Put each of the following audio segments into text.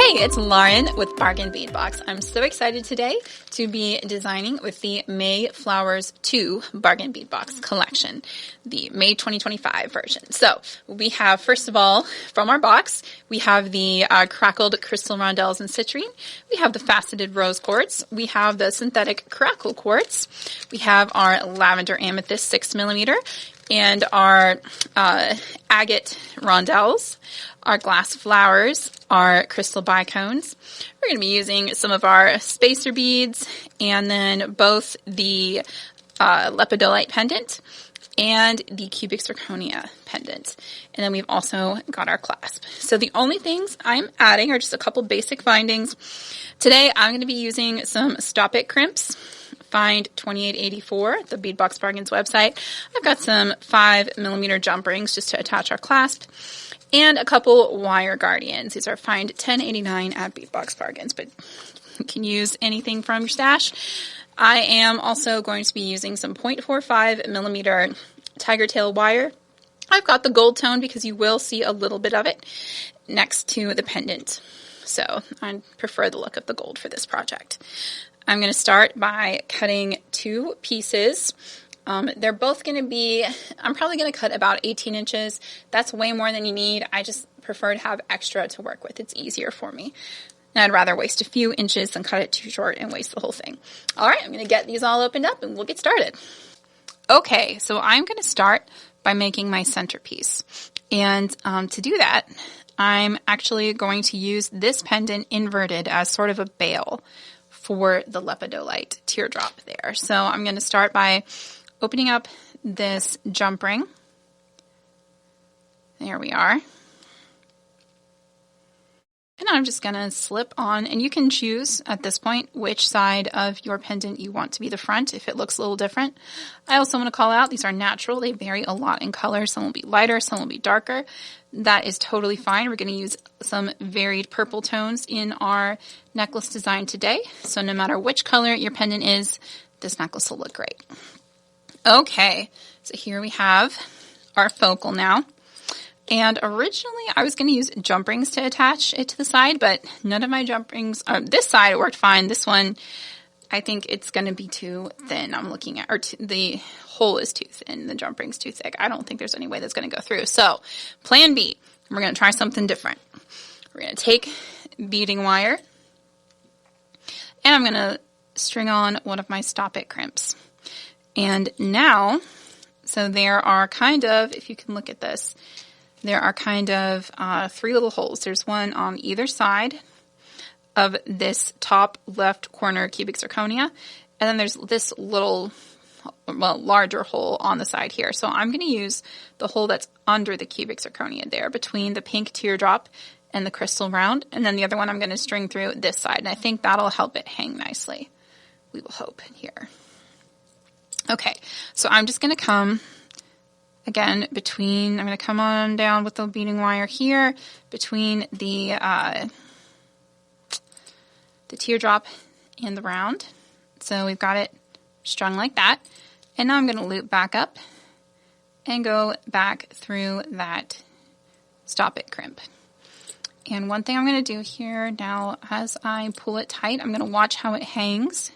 Hey, it's Lauren with Bargain Bead Box. I'm so excited today to be designing with the May Flowers 2 Bargain Bead Box collection, the May 2025 version. So we have, first of all, from our box, we have the crackled crystal rondelles and citrine. We have the faceted rose quartz. We have the synthetic crackle quartz. We have our lavender amethyst 6mm and our agate rondelles, our glass flowers, our crystal bicones. We're going to be using some of our spacer beads and then both the lepidolite pendant and the cubic zirconia pendant. And then we've also got our clasp. So the only things I'm adding are just a couple basic findings. Today I'm going to be using some Stop It crimps. Find 2884, the Beadbox Bargains website. I've got some 5mm jump rings just to attach our clasp, and a couple wire guardians. These are Find 1089 at Beadbox Bargains, but you can use anything from your stash. I am also going to be using some 0.45mm tiger tail wire. I've got the gold tone because you will see a little bit of it next to the pendant. So I prefer the look of the gold for this project. I'm going to start by cutting two pieces. They're both going to be, I'm probably going to cut about 18 inches. That's way more than you need. I just prefer to have extra to work with. It's easier for me. And I'd rather waste a few inches than cut it too short and waste the whole thing. All right, I'm going to get these all opened up and we'll get started. Okay, so I'm going to start by making my centerpiece. And to do that, I'm actually going to use this pendant inverted as sort of a bail for the lepidolite teardrop there. So I'm going to start by opening up this jump ring. There we are. And I'm just going to slip on, and you can choose at this point which side of your pendant you want to be the front if it looks a little different. I also want to call out these are natural. They vary a lot in color. Some will be lighter, some will be darker. That is totally fine. We're going to use some varied purple tones in our necklace design today. So no matter which color your pendant is, this necklace will look great. Okay, so here we have our focal now. And originally I was going to use jump rings to attach it to the side, but none of my jump rings, this side it worked fine. This one, I think it's going to be too thin. I'm looking at, the hole is too thin, the jump ring's too thick. I don't think there's any way that's going to go through. So plan B, we're going to try something different. We're going to take beading wire and I'm going to string on one of my Stop It crimps. And now, so there are kind of, if you can look at this, there are kind of three little holes. There's one on either side of this top left corner cubic zirconia. And then there's this little, well, larger hole on the side here. So I'm going to use the hole that's under the cubic zirconia there between the pink teardrop and the crystal round. And then the other one I'm going to string through this side. And I think that'll help it hang nicely. We will hope here. Okay, so I'm just going to come again I'm going to come on down with the beading wire here between the teardrop and the round. So we've got it strung like that. And now I'm going to loop back up and go back through that Stop It crimp. And one thing I'm going to do here now, as I pull it tight, I'm going to watch how it hangs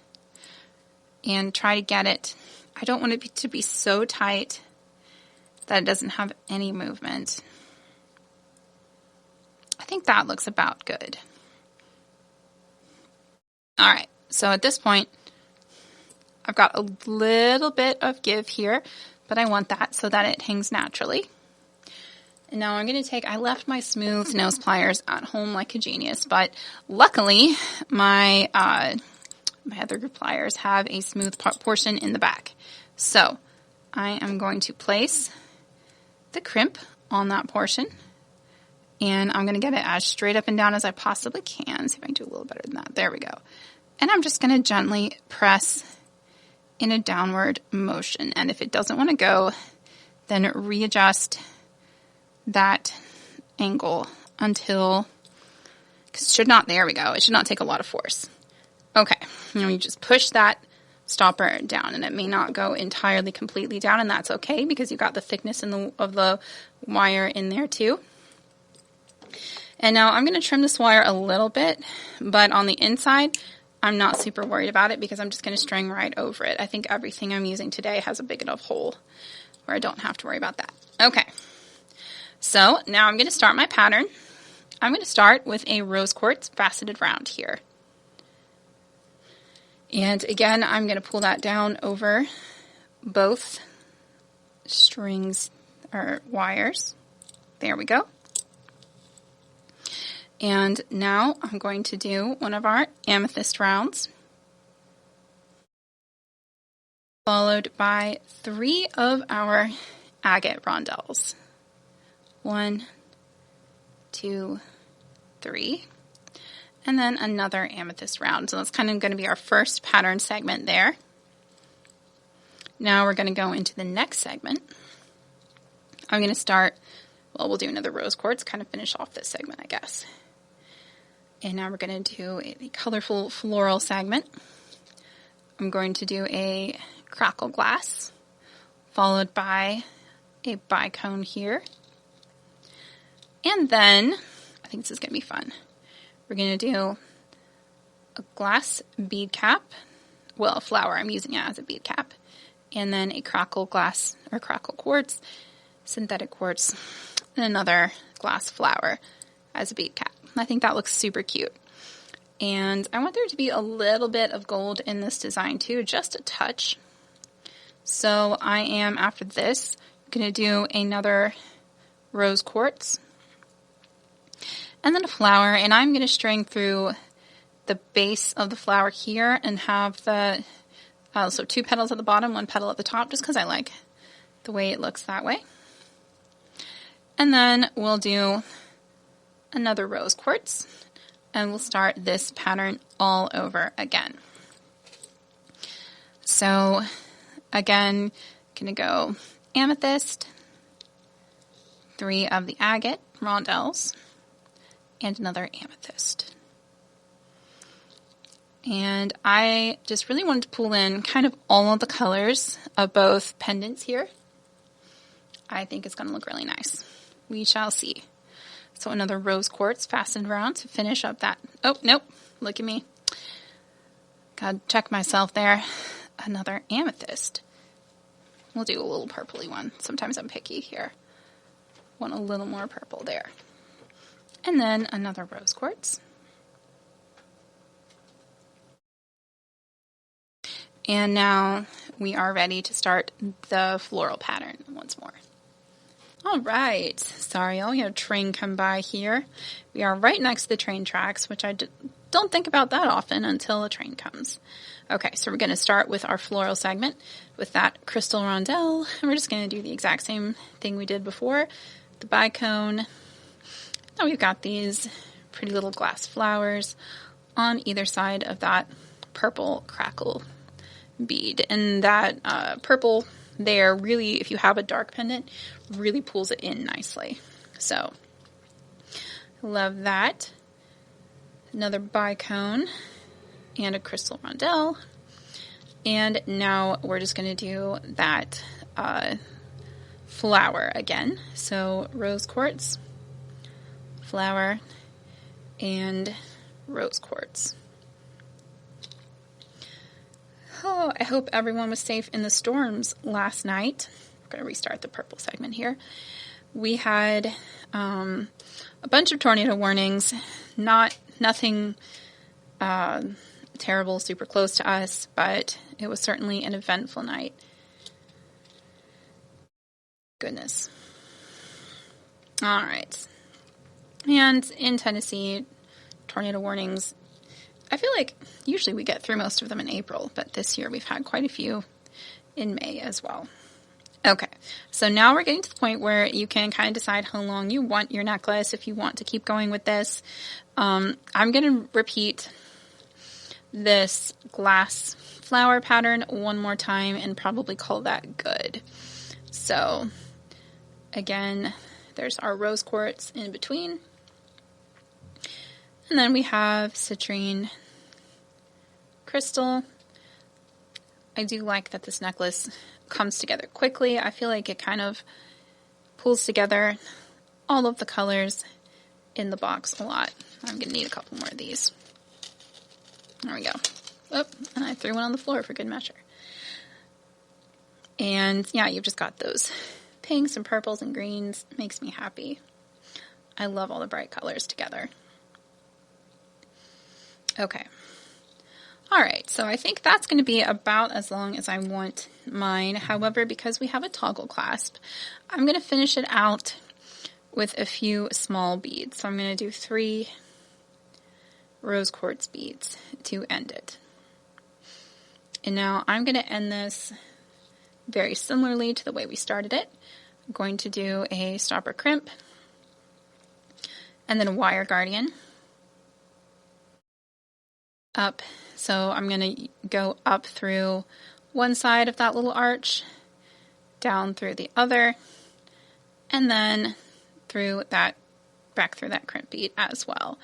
and try to get it. I don't want it to be so tight that it doesn't have any movement. I think that looks about good. All right, so at this point, I've got a little bit of give here, but I want that so that it hangs naturally. And now I'm going to take, I left my smooth nose pliers at home like a genius, but luckily my other pliers have a smooth portion in the back. So I am going to place the crimp on that portion, and I'm going to get it as straight up and down as I possibly can. See if I can do a little better than that. There we go. And I'm just going to gently press in a downward motion, and if it doesn't want to go, then readjust that angle until, because it should not, there we go, it should not take a lot of force. Okay, and you just push that stopper down, and it may not go entirely completely down, and that's okay because you got the thickness of the wire in there too. And now I'm going to trim this wire a little bit, but on the inside, I'm not super worried about it because I'm just going to string right over it. I think everything I'm using today has a big enough hole where I don't have to worry about that. Okay, so now I'm going to start my pattern. I'm going to start with a rose quartz faceted round here. And again, I'm going to pull that down over both strings or wires. There we go. And now I'm going to do one of our amethyst rounds, followed by 3 of our agate rondelles. 1, 2, 3, and then another amethyst round. So that's kind of going to be our first pattern segment there. Now we're going to go into the next segment. I'm going to start, well, we'll do another rose quartz, kind of finish off this segment, I guess. And now we're going to do a colorful floral segment. I'm going to do a crackle glass, followed by a bicone here. And then, I think this is going to be fun. We're going to do a glass bead cap, well, a flower, I'm using it as a bead cap, and then a crackle glass, or crackle quartz, synthetic quartz, and another glass flower as a bead cap. I think that looks super cute. And I want there to be a little bit of gold in this design too, just a touch. So I am, after this, going to do another rose quartz, and then a flower, and I'm going to string through the base of the flower here and have the, so 2 petals at the bottom, 1 petal at the top, just because I like the way it looks that way. And then we'll do another rose quartz, and we'll start this pattern all over again. So again, gonna go amethyst, 3 of the agate rondelles, and another amethyst. And I just really wanted to pull in kind of all of the colors of both pendants here. I think it's going to look really nice. We shall see. So another rose quartz fastened around to finish up that. Oh, nope. Look at me. Gotta check myself there. Another amethyst. We'll do a little purpley one. Sometimes I'm picky here. Want a little more purple there. And then another rose quartz. And now we are ready to start the floral pattern once more. All right. Sorry, we had a train come by here. We are right next to the train tracks, which I don't think about that often until a train comes. Okay, so we're going to start with our floral segment with that crystal rondelle. And we're just going to do the exact same thing we did before. The bicone. Now we've got these pretty little glass flowers on either side of that purple crackle bead. And that purple there really, if you have a dark pendant, really pulls it in nicely. So, love that. Another bicone and a crystal rondelle. And now we're just going to do that flower again. So, rose quartz, flower, and rose quartz. Oh, I hope everyone was safe in the storms last night. We're going to restart the purple segment here. We had a bunch of tornado warnings. Nothing terrible, super close to us, but it was certainly an eventful night. Goodness. All right. And in Tennessee, tornado warnings, I feel like usually we get through most of them in April, but this year we've had quite a few in May as well. Okay, so now we're getting to the point where you can kind of decide how long you want your necklace, if you want to keep going with this. I'm going to repeat this glass flower pattern one more time and probably call that good. So, again, there's our rose quartz in between. And then we have citrine crystal. I do like that this necklace comes together quickly. I feel like it kind of pulls together all of the colors in the box a lot. I'm going to need a couple more of these. There we go. Oh, and I threw one on the floor for good measure. And yeah, you've just got those pinks and purples and greens. Makes me happy. I love all the bright colors together. Okay. All right, so I think that's going to be about as long as I want mine. However, because we have a toggle clasp, I'm going to finish it out with a few small beads. So I'm going to do 3 rose quartz beads to end it. And now I'm going to end this very similarly to the way we started it. I'm going to do a stopper crimp and then a wire guardian up. So I'm going to go up through one side of that little arch, down through the other, and then through that, back through that crimp bead as well.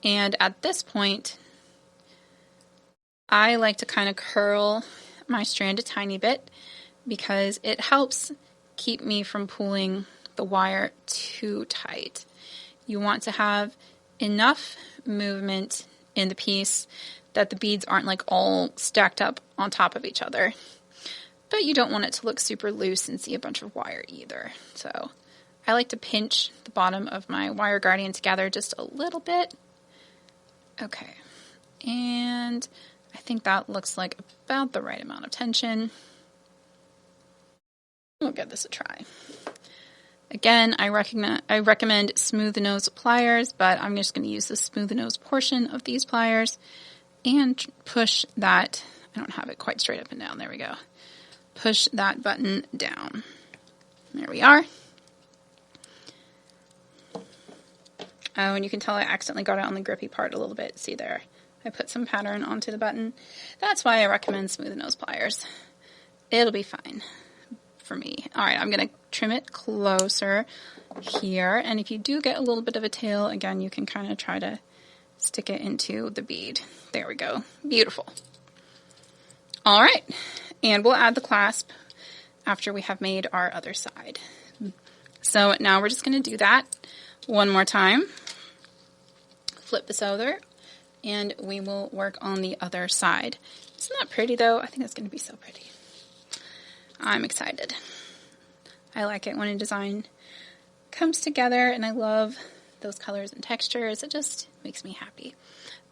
And at this point, I like to kind of curl my strand a tiny bit because it helps keep me from pulling the wire too tight. You want to have enough movement in the piece that the beads aren't like all stacked up on top of each other. But you don't want it to look super loose and see a bunch of wire either. So I like to pinch the bottom of my wire guardian together just a little bit. Okay, and I think that looks like about the right amount of tension. We'll give this a try. Again, I recommend smooth nose pliers, but I'm just going to use the smooth nose portion of these pliers and push that. I don't have it quite straight up and down. There we go. Push that button down. There we are. Oh, and you can tell I accidentally got it on the grippy part a little bit. See there? I put some pattern onto the button. That's why I recommend smooth nose pliers. It'll be fine for me. All right, I'm going to trim it closer here. And if you do get a little bit of a tail, again, you can kind of try to stick it into the bead. There we go. Beautiful. All right, and we'll add the clasp after we have made our other side. So now we're just going to do that one more time. Flip this over, and we will work on the other side. Isn't that pretty, though? I think that's going to be so pretty. I'm excited. I like it when a design comes together, and I love those colors and textures. It just makes me happy.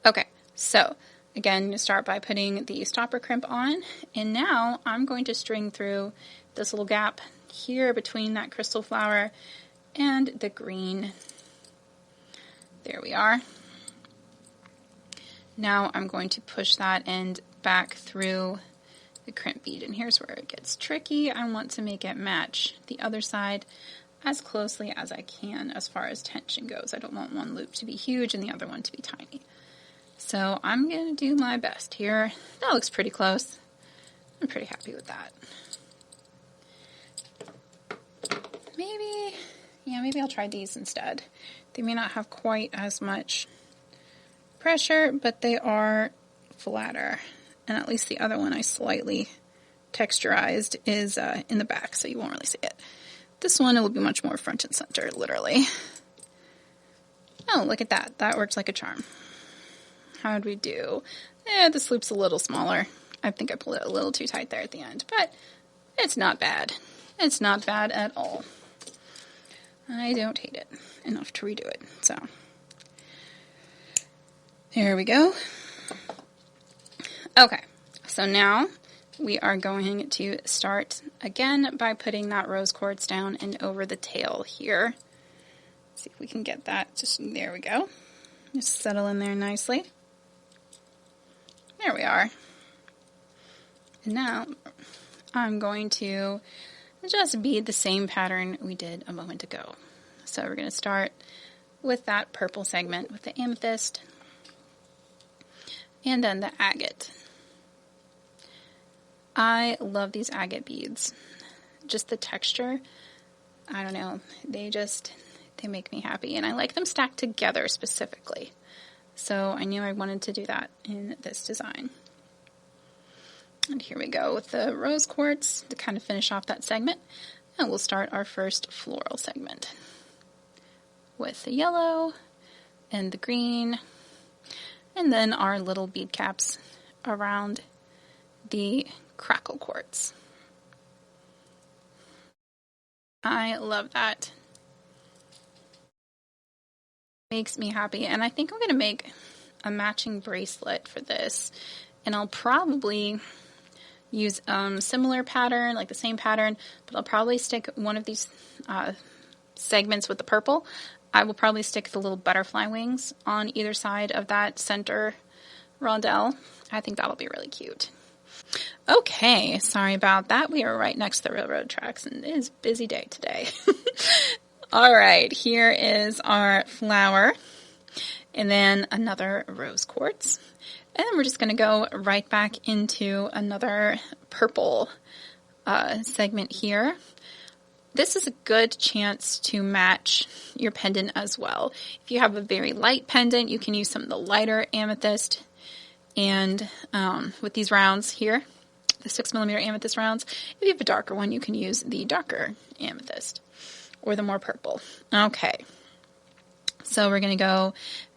Okay, so again, you start by putting the stopper crimp on, and now I'm going to string through this little gap here between that crystal flower and the green. There we are. Now I'm going to push that end back through the crimp bead, and here's where it gets tricky. I want to make it match the other side as closely as I can as far as tension goes. I don't want one loop to be huge and the other one to be tiny. So I'm going to do my best here. That looks pretty close. I'm pretty happy with that. Maybe I'll try these instead. They may not have quite as much pressure, but they are flatter. And at least the other one I slightly texturized is in the back, so you won't really see it. This one, it will be much more front and center, literally. Oh, look at that. That works like a charm. How did we do? This loop's a little smaller. I think I pulled it a little too tight there at the end, but it's not bad. It's not bad at all. I don't hate it enough to redo it, so. There we go. Okay, so now we are going to start again by putting that rose quartz down and over the tail here. See if we can get that. Just there we go. Just settle in there nicely. There we are. And now I'm going to just bead the same pattern we did a moment ago. So we're going to start with that purple segment with the amethyst and then the agate. I love these agate beads. Just the texture, I don't know, they make me happy, and I like them stacked together specifically. So I knew I wanted to do that in this design. And here we go with the rose quartz to kind of finish off that segment, and we'll start our first floral segment. with the yellow and the green, and then our little bead caps around the crackle quartz. I love that. Makes me happy, and I think I'm going to make a matching bracelet for this, and I'll probably use similar pattern, like the same pattern, but I'll probably stick one of these segments with the purple. I will probably stick the little butterfly wings on either side of that center rondelle. I think that'll be really cute. Okay, sorry about that. We are right next to the railroad tracks, and it is a busy day today. All right, here is our flower, and then another rose quartz. And then we're just going to go right back into another purple segment here. This is a good chance to match your pendant as well. If you have a very light pendant, you can use some of the lighter amethyst. And with these rounds here, the 6mm amethyst rounds, if you have a darker one, you can use the darker amethyst or the more purple. Okay, so we're going to go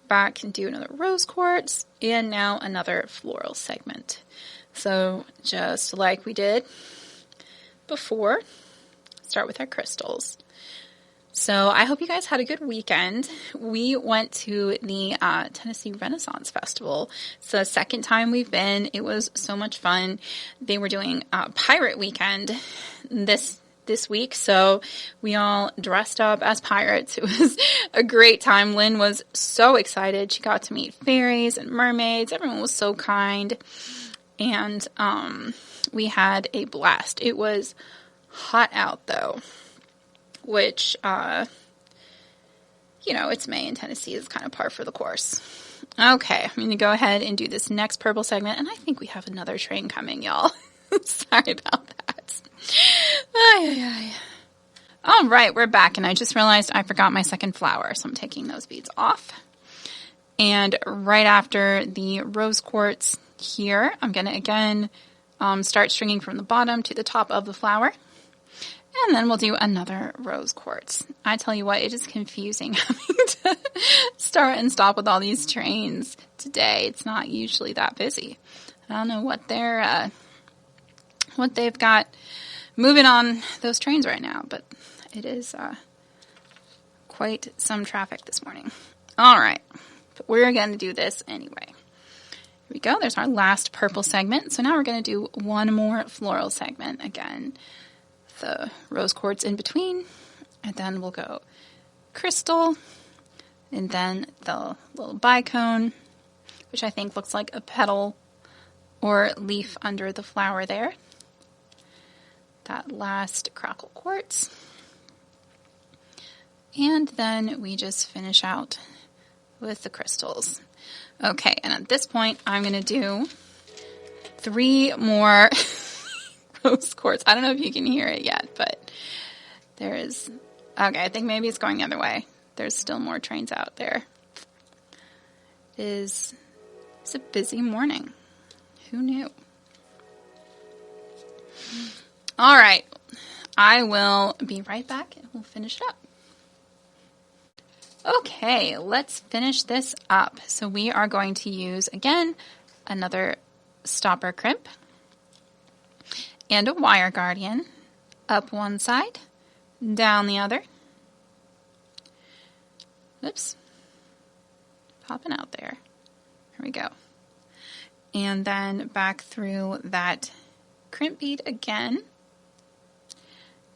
back and do another rose quartz and now another floral segment. So just like we did before, start with our crystals. So I hope you guys had a good weekend. We went to the Tennessee Renaissance Festival. It's the second time we've been. It was so much fun. They were doing Pirate Weekend this week, so we all dressed up as pirates. It was a great time. Lynn was so excited. She got to meet fairies and mermaids. Everyone was so kind, and we had a blast. It was hot out, though, which, it's May in Tennessee. Is kind of par for the course. Okay, I'm going to go ahead and do this next purple segment, and I think we have another train coming, y'all. Sorry about that. All right, we're back, and I just realized I forgot my second flower, so I'm taking those beads off. And right after the rose quartz here, I'm going to again start stringing from the bottom to the top of the flower. And then we'll do another rose quartz. I tell you what, it is confusing having to start and stop with all these trains today. It's not usually that busy. I don't know what they've got moving on those trains right now, but it is quite some traffic this morning. All right, but we're going to do this anyway. Here we go. There's our last purple segment. So now we're going to do one more floral segment again. The rose quartz in between, and then we'll go crystal, and then the little bicone, which I think looks like a petal or leaf under the flower there. That last crackle quartz. And then we just finish out with the crystals. Okay, and at this point, I'm going to do 3 more rose quartz. I don't know if you can hear it yet, but there is... Okay, I think maybe it's going the other way. There's still more trains out there. It's a busy morning. Who knew? All right, I will be right back and we'll finish it up. Okay, let's finish this up. So we are going to use, again, another stopper crimp and a wire guardian, up one side, down the other. Oops, popping out there. Here we go. And then back through that crimp bead again.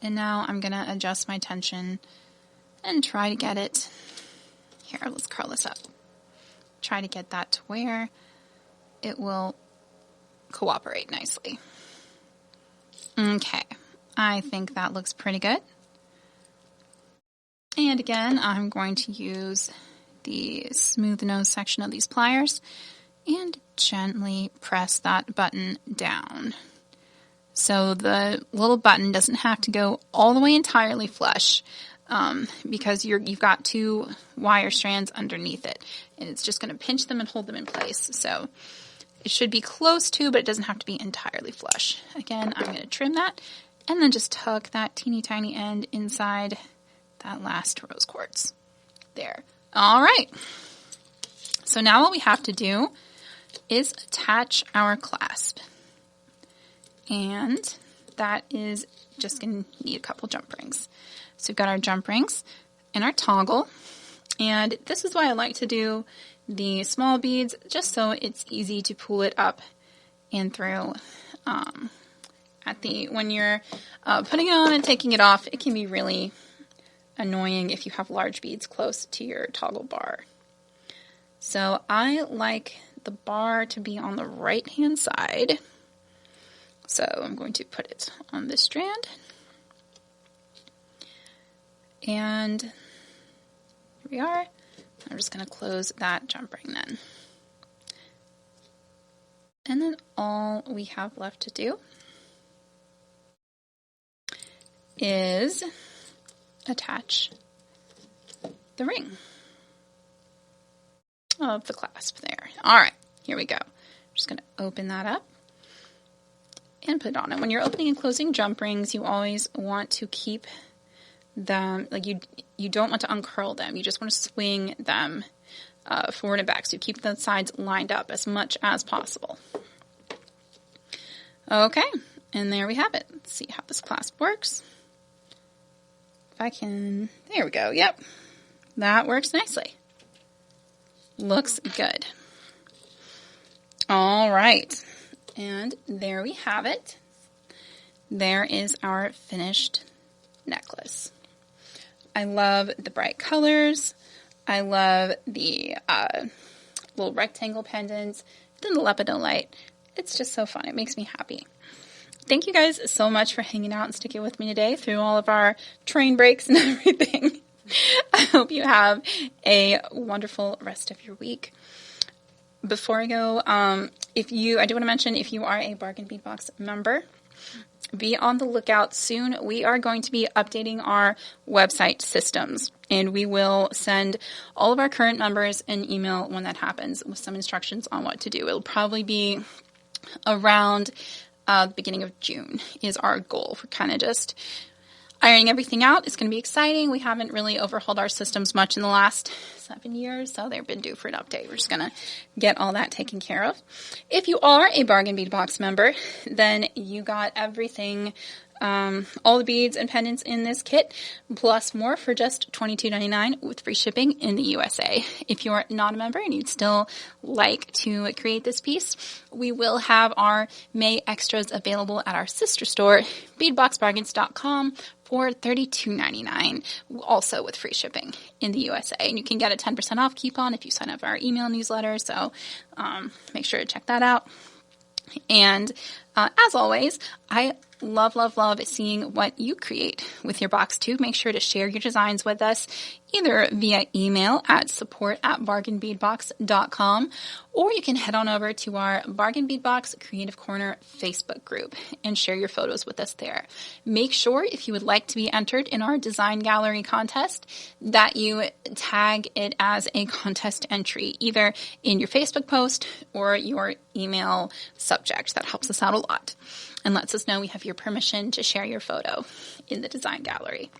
And now I'm going to adjust my tension and try to get it. Here, let's curl this up. Try to get that to where it will cooperate nicely. Okay, I think that looks pretty good. And again, I'm going to use the smooth nose section of these pliers and gently press that button down. So the little button doesn't have to go all the way entirely flush because you've got 2 wire strands underneath it. And it's just going to pinch them and hold them in place. So it should be close to, but it doesn't have to be entirely flush. Again, I'm going to trim that and then just tuck that teeny tiny end inside that last rose quartz. There. All right. So now what we have to do is attach our clasp. And that is just going to need a couple jump rings. So we've got our jump rings and our toggle. And this is why I like to do the small beads, just so it's easy to pull it up and through. When you're putting it on and taking it off, it can be really annoying if you have large beads close to your toggle bar. So I like the bar to be on the right hand side. So I'm going to put it on this strand. And here we are. I'm just going to close that jump ring then. And then all we have left to do is attach the ring of the clasp there. All right, here we go. I'm just going to open that up and put it on. And when you're opening and closing jump rings, you always want to keep them, like you don't want to uncurl them. You just want to swing them forward and back. So you keep the sides lined up as much as possible. Okay, and there we have it. Let's see how this clasp works. If I can, there we go. Yep, that works nicely. Looks good. All right, and there we have it. There is our finished necklace. I love the bright colors. I love the little rectangle pendants, then the lepidolite. It's just so fun. It makes me happy. Thank you guys so much for hanging out and sticking with me today through all of our train breaks and everything. I hope you have a wonderful rest of your week. Before I go, I do want to mention, if you are a Bargain Beadbox member, be on the lookout soon. We are going to be updating our website systems, and we will send all of our current members an email when that happens with some instructions on what to do. It'll probably be around the beginning of June is our goal. We're kind of just ironing everything out. It's going to be exciting. We haven't really overhauled our systems much in the last 7 years, so they've been due for an update. We're just going to get all that taken care of. If you are a Bargain Beadbox member, then you got everything, all the beads and pendants in this kit, plus more for just $22.99 with free shipping in the USA. If you're not a member and you'd still like to create this piece, we will have our May extras available at our sister store, beadboxbargains.com, for $32.99, also with free shipping in the USA. And you can get a 10% off coupon if you sign up for our email newsletter, so make sure to check that out. And as always, I love seeing what you create with your box too. Make sure to share your designs with us either via email at support@bargainbeadbox.com, or you can head on over to our Bargain Beadbox Creative Corner Facebook group and share your photos with us there. Make sure, if you would like to be entered in our design gallery contest, that you tag it as a contest entry, either in your Facebook post or your email subject. That helps us out a lot and lets us know we have your permission to share your photo in the design gallery.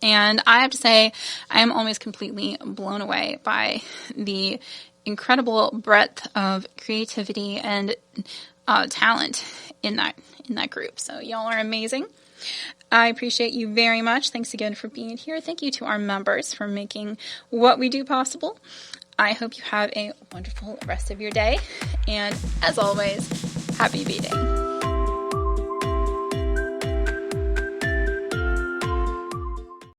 And I have to say, I am always completely blown away by the incredible breadth of creativity and talent in that group. So y'all are amazing. I appreciate you very much. Thanks again for being here. Thank you to our members for making what we do possible. I hope you have a wonderful rest of your day. And as always, happy beading.